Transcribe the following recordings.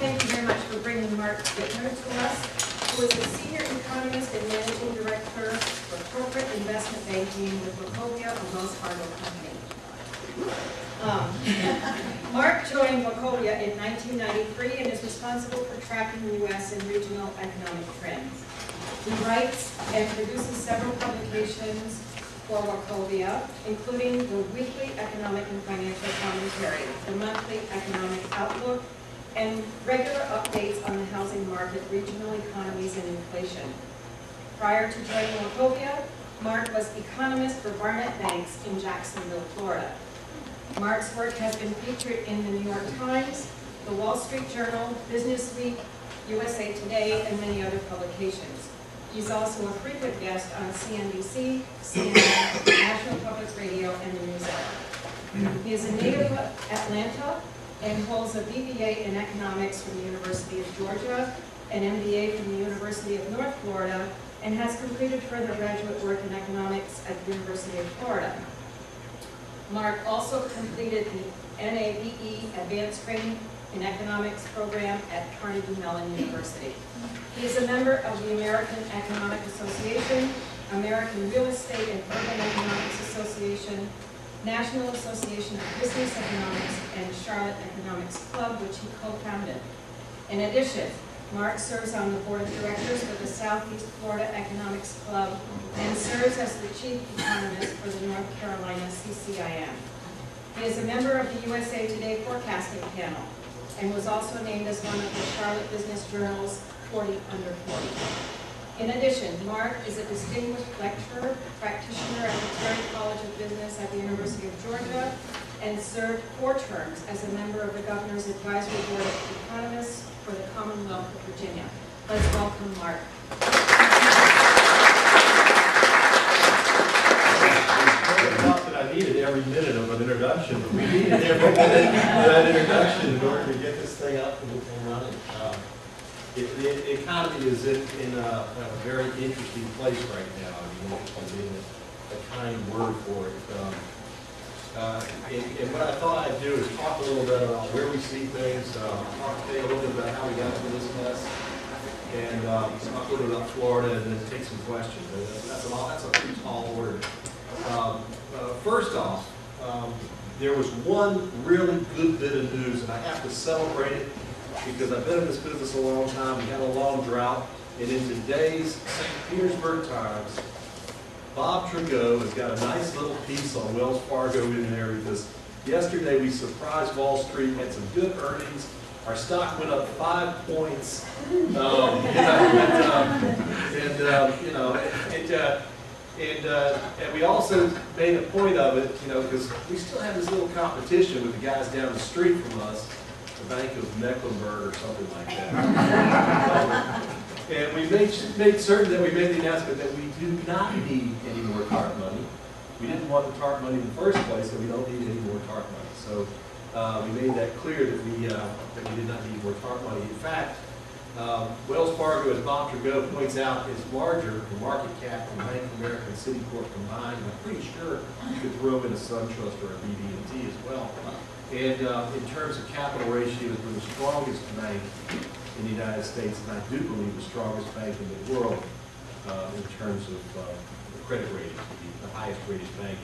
thank you very much for bringing Mark Bittner to us, who is a senior economist and managing director for corporate investment banking with Wachovia, a Wells Fargo company. Mark joined Wachovia in 1993 and is responsible for tracking U.S. and regional economic trends. He writes and produces several publications for Wachovia, including the weekly economic and financial commentary, the monthly economic outlook, and regular updates on the housing market, regional economies, and inflation. Prior to joining Wachovia, Mark was economist for Barnett Banks in Jacksonville, Florida. Mark's work has been featured in the New York Times, the Wall Street Journal, Business Week, USA Today, and many other publications. He's also a frequent guest on CNBC, CNN, National Public Radio, and the NewsHour. He is a native of Atlanta and holds a BBA in economics from the University of Georgia, an MBA from the University of North Florida, and has completed further graduate work in economics at the University of Florida. Mark also completed the NABE Advanced Training in Economics program at Carnegie Mellon University. He is a member of the American Economic Association, American Real Estate and Urban Economics Association, National Association of Business Economics, and Charlotte Economics Club, which he co-founded. In addition, Mark serves on the board of directors for the Southeast Florida Economics Club and serves as the chief economist for the North Carolina CCIM. He is a member of the USA Today forecasting panel and was also named as one of the Charlotte Business Journal's 40 Under 40. In addition, Mark is a distinguished lecturer, practitioner at the Terry College of Business at the University of Georgia, and served 4 terms as a member of the Governor's Advisory Board of Economists for the Commonwealth of Virginia. Let's welcome Mark. Not that I needed every minute of an introduction, but we needed every minute of that introduction in order to get this thing up and running. The economy is in a very interesting place right now. I mean, a kind word for it. And what I thought I'd do is talk a little bit about where we see things, talk to you a little bit about how we got through this mess, and talk a little bit about Florida, and then take some questions. That's a pretty tall order. First off, there was one really good bit of news, and I have to celebrate it because I've been in this business a long time. We had a long drought, and in today's St. Petersburg Times, Bob Trudeau has got a nice little piece on Wells Fargo in there because yesterday we surprised Wall Street, had some good earnings. Our stock went up 5 points. And we also made a point of it, because we still have this little competition with the guys down the street from us, the Bank of Mecklenburg or something like that. And we made certain that we made the announcement that we do not need any more TARP money. We didn't want the TARP money in the first place, so we don't need any more TARP money. So we made that clear that we did not need more TARP money. In fact, Wells Fargo, as Bob Trudeau points out, is larger in market cap than Bank of America and Citicorp combined. And I'm pretty sure you could throw in a SunTrust or a BB&T as well. And in terms of capital ratios, we're the strongest bank in the United States, and I do believe the strongest bank in the world in terms of the credit rating, the highest rated bank.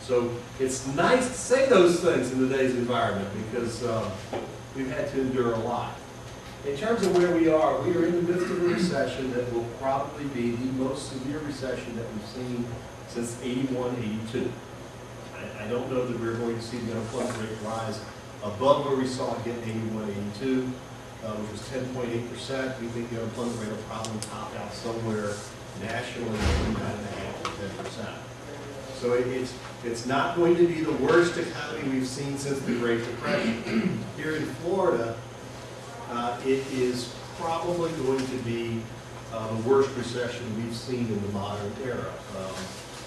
So it's nice to say those things in today's environment because we've had to endure a lot. In terms of where we are in the midst of a recession that will probably be the most severe recession that we've seen since 81, 82. I don't know that we're going to see the unemployment rate rise above where we saw it in 81, 82, which was 10.8%. We think the unemployment rate will probably top out somewhere nationally between 9.5% to 10%. So it's not going to be the worst economy we've seen since the Great Depression. Here in Florida, it is probably going to be the worst recession we've seen in the modern era.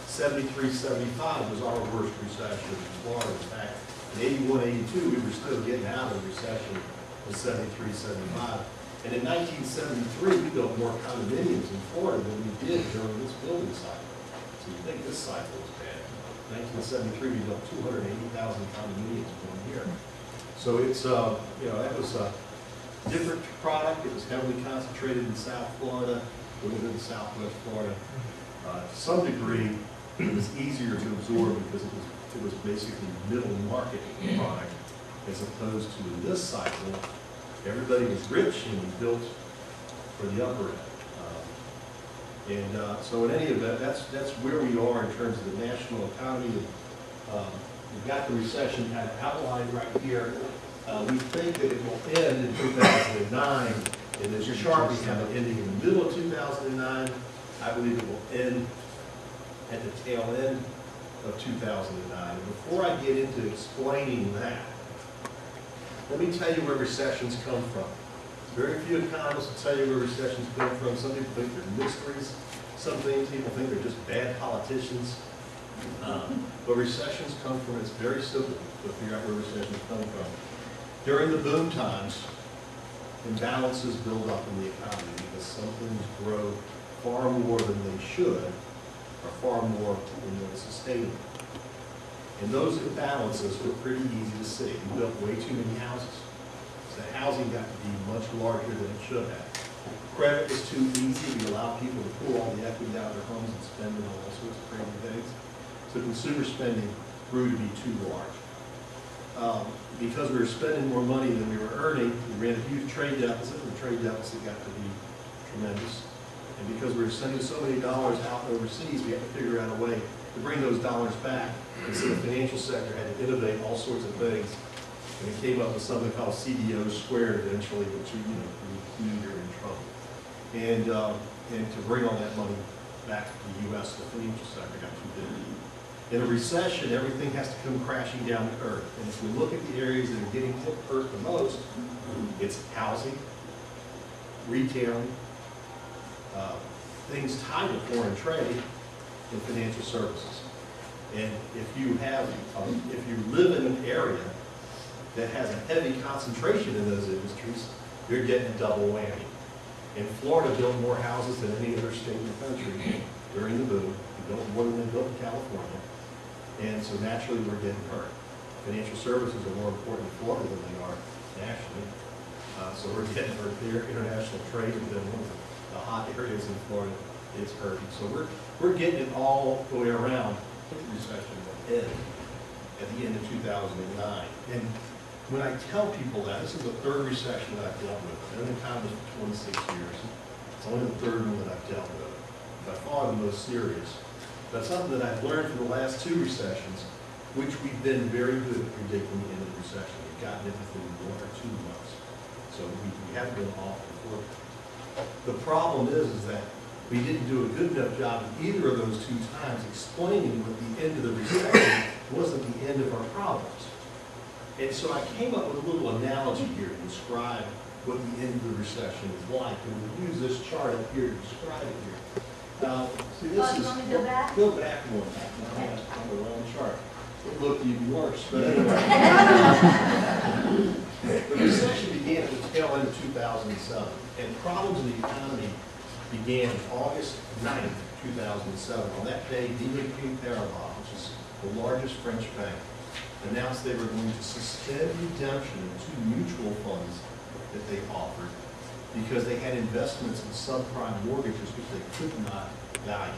73, 75 was our worst recession in Florida. In fact, in 81, 82, we were still getting out of the recession in 73, 75. And in 1973, we built more condominiums in Florida than we did during this building cycle. So you think this cycle was bad. In 1973, we built 280,000 condominiums in 1 year. So it's, that was different product. It was heavily concentrated in South Florida, a little bit in Southwest Florida. To some degree, it was easier to absorb because it was basically middle market product, as opposed to in this cycle, everybody was rich and was built for the upper end. So in any event, that's where we are in terms of the national economy. We've got the recession kind of outlined right here. We think that it will end in 2009, and as chart we have it ending in the middle of 2009. I believe it will end at the tail end of 2009. And before I get into explaining that, let me tell you where recessions come from. Very few economists will tell you where recessions come from. Some people think they're mysteries. Some people think they're just bad politicians. But recessions come from, it's very simple to figure out where recessions come from. During the boom times, imbalances build up in the economy because some things grow far more than they should, or far more than they're sustainable. And those imbalances were pretty easy to see. We built way too many houses. So housing got to be much larger than it should have. Credit was too easy. We allowed people to pull all the equity out of their homes and spend it on all sorts of crazy things. So consumer spending grew to be too large. Because we were spending more money than we were earning, we ran a huge trade deficit, and the trade deficit got to be tremendous. And because we were sending so many dollars out overseas, we had to figure out a way to bring those dollars back. And so the financial sector had to innovate all sorts of things. And it came up with something called CDO squared eventually, which you knew you're in trouble. And to bring all that money back to the U.S., the financial sector got too big. In a recession, everything has to come crashing down to earth. And if we look at the areas that are getting hurt the most, it's housing, retailing, things tied to foreign trade, and financial services. And if you live in an area that has a heavy concentration in those industries, you're getting a double whammy. And Florida built more houses than any other state in the country during the boom. We built more than they built in California. And so naturally we're getting hurt. Financial services are more important in Florida than they are nationally. So we're getting hurt there. International trade has been one of the hot areas in Florida. It's hurting. So we're getting it all the way around. The recession will end at the end of 2009. And when I tell people that, this is the third recession that I've dealt with. I've been in Congress for 26 years. It's only the third one that I've dealt with. By far the most serious. But something that I've learned from the last two recessions, which we've been very good at predicting the end of the recession. We've gotten it within 1 or 2 months. So we haven't been off before. The problem is that we didn't do a good enough job in either of those 2 times explaining that the end of the recession wasn't the end of our problems. And so I came up with a little analogy here to describe what the end of the recession is like. And we'll use this chart up here to describe it here. Now, see, this is... You want me to go back? Go back one. No, on the wrong chart. It looked even worse, but anyway. The recession began at the tail end of 2007, and problems in the economy began August 9th, 2007. On that day, BNP Paribas, which is the largest French bank, announced they were going to suspend redemption of 2 mutual funds that they offered because they had investments in subprime mortgages which they could not value.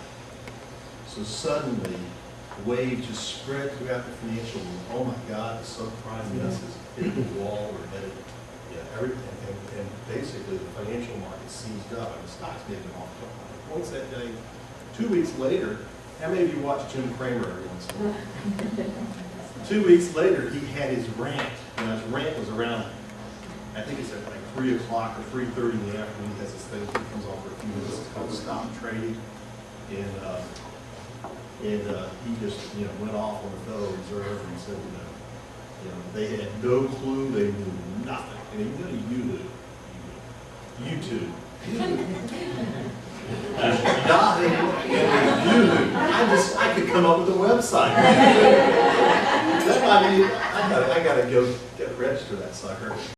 So suddenly, the wave just spread throughout the financial world. Oh my God, the subprime messes hit the wall. We're headed, everything, and basically the financial market seized up, and the stocks made an awful lot of points that day. 2 weeks later, how many of you watch Jim Cramer every once in a while? 2 weeks later, he had his rant. Now, his rant was around, I think it's at like 3 o'clock or 3:30 in the afternoon. He has this thing that comes on for a few minutes. It's called Stop Trading. And he just, went off on the Federal Reserve and said, they had no clue. They knew nothing. And you go to YouTube. Yahoo and YouTube. I could come up with a website. That might be, I gotta go register that sucker.